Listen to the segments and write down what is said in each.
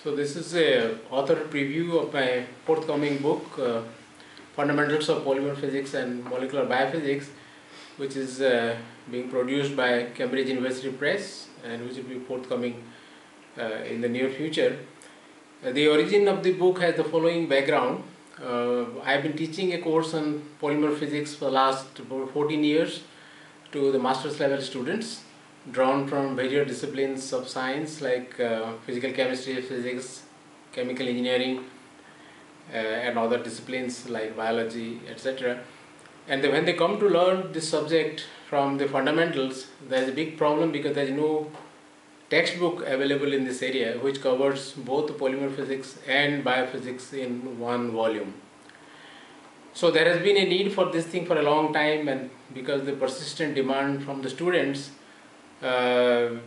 So this is a author preview of my forthcoming book, Fundamentals of Polymer Physics and Molecular Biophysics, which is being produced by Cambridge University Press and which will be forthcoming in the near future. The origin of the book has the following background. I have been teaching a course on polymer physics for the last about 14 years to the master's level students, drawn from various disciplines of science like physical chemistry, physics, chemical engineering, and other disciplines like biology, etc. And when they come to learn this subject from the fundamentals, there is a big problem because there is no textbook available in this area which covers both polymer physics and biophysics in one volume. So there has been a need for this thing for a long time, and because the persistent demand from the students, I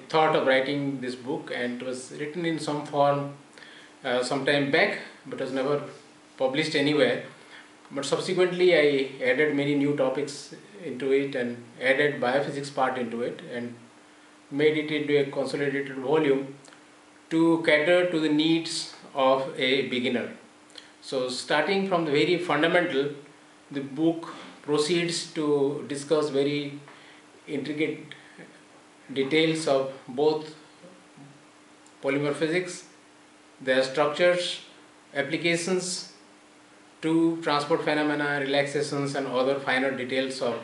thought of writing this book, and it was written in some form some time back but was never published anywhere. But subsequently I added many new topics into it and added biophysics part into it and made it into a consolidated volume to cater to the needs of a beginner. So starting from the very fundamental, the book proceeds to discuss very intricate details of both polymer physics, their structures, applications to transport phenomena, relaxations and other finer details of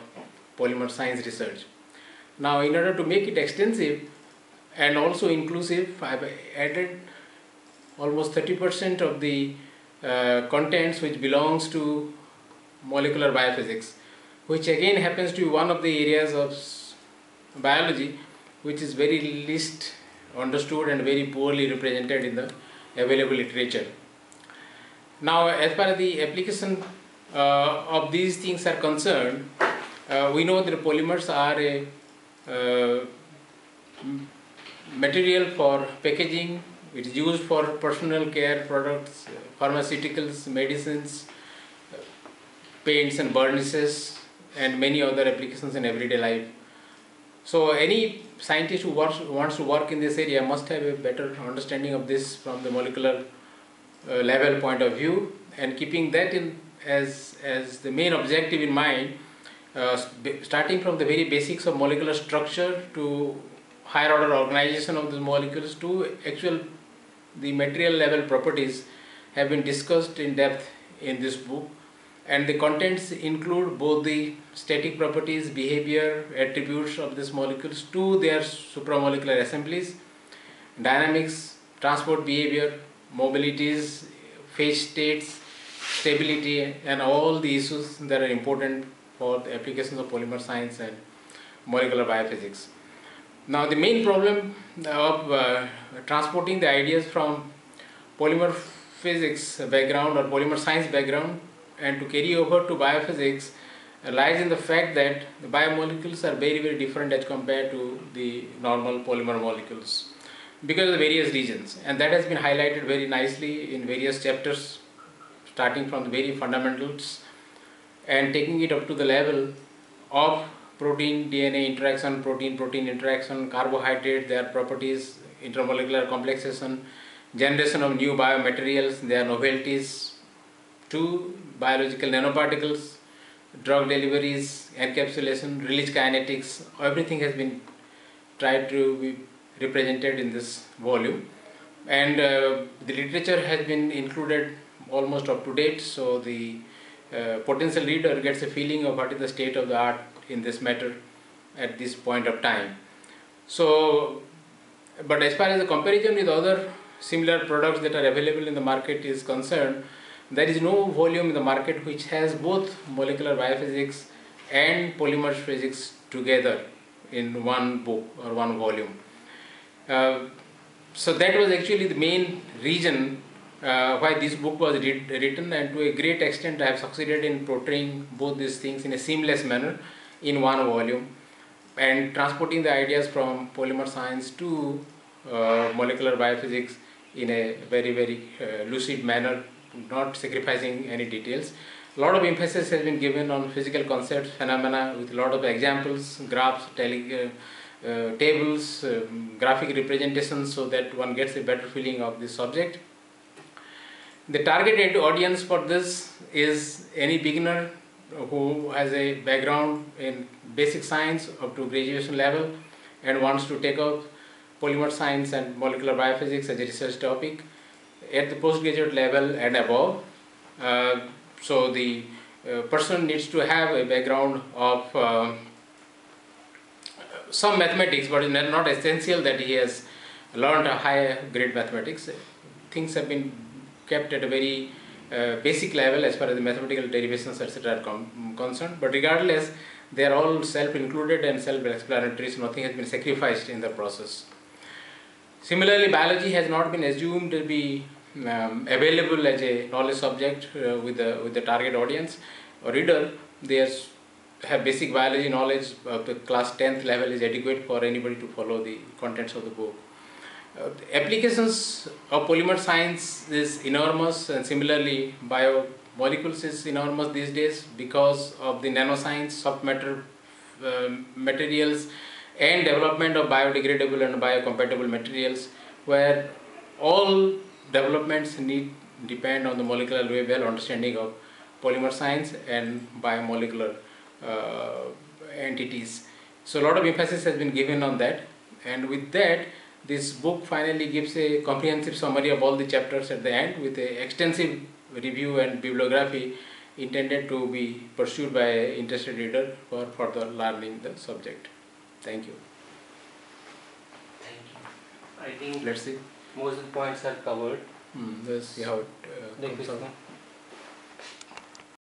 polymer science research. Now, in order to make it extensive and also inclusive, I have added almost 30% of the contents which belongs to molecular biophysics, which again happens to be one of the areas of biology which is very least understood and very poorly represented in the available literature. Now, as far as the application of these things are concerned, we know that polymers are a material for packaging. It is used for personal care products, pharmaceuticals, medicines, paints and varnishes, and many other applications in everyday life. So any scientist who wants to work in this area must have a better understanding of this from the molecular level point of view, and keeping that in as the main objective in mind, starting from the very basics of molecular structure to higher order organization of the molecules to the material level properties have been discussed in depth in this book, and the contents include both the static properties, behavior, attributes of these molecules to their supramolecular assemblies, dynamics, transport behavior, mobilities, phase states, stability, and all the issues that are important for the applications of polymer science and molecular biophysics. Now, the main problem of transporting the ideas from polymer physics background or polymer science background and to carry over to biophysics lies in the fact that the biomolecules are very, very different as compared to the normal polymer molecules because of the various regions, and that has been highlighted very nicely in various chapters, starting from the very fundamentals and taking it up to the level of protein DNA interaction, protein interaction, carbohydrate, their properties, intermolecular complexation, generation of new biomaterials, their novelties, to biological nanoparticles, drug deliveries, encapsulation, release kinetics. Everything has been tried to be represented in this volume, and the literature has been included almost up to date, so the potential reader gets a feeling of what is the state of the art in this matter at this point of time. So, but as far as the comparison with other similar products that are available in the market is concerned, there is no volume in the market which has both molecular biophysics and polymer physics together in one book or one volume. So that was actually the main reason why this book was written, and to a great extent I have succeeded in portraying both these things in a seamless manner in one volume and transporting the ideas from polymer science to molecular biophysics in a very, very lucid manner, not sacrificing any details. A lot of emphasis has been given on physical concepts, phenomena, with a lot of examples, graphs, tables, graphic representations, so that one gets a better feeling of the subject. The targeted audience for this is any beginner who has a background in basic science up to graduation level and wants to take up polymer science and molecular biophysics as a research topic at the postgraduate level and above. So the person needs to have a background of some mathematics, but it's not essential that he has learned a higher grade mathematics. Things have been kept at a very basic level as far as the mathematical derivations etc. are concerned, but regardless they are all self-included and self-explanatory, so nothing has been sacrificed in the process. Similarly, biology has not been assumed to be available as a knowledge subject with the target audience or reader. They have basic biology knowledge up to class 10th level is adequate for anybody to follow the contents of the book. Applications of polymer science is enormous, and similarly biomolecules is enormous these days because of the nanoscience, soft matter materials, and development of biodegradable and biocompatible materials, where all developments depend on the molecular well understanding of polymer science and biomolecular entities. So a lot of emphasis has been given on that, and with that this book finally gives a comprehensive summary of all the chapters at the end with an extensive review and bibliography intended to be pursued by an interested reader for further learning the subject. Thank you. Thank you. I think Let's see. most of the points are covered. Let's see how it Thank comes you. out.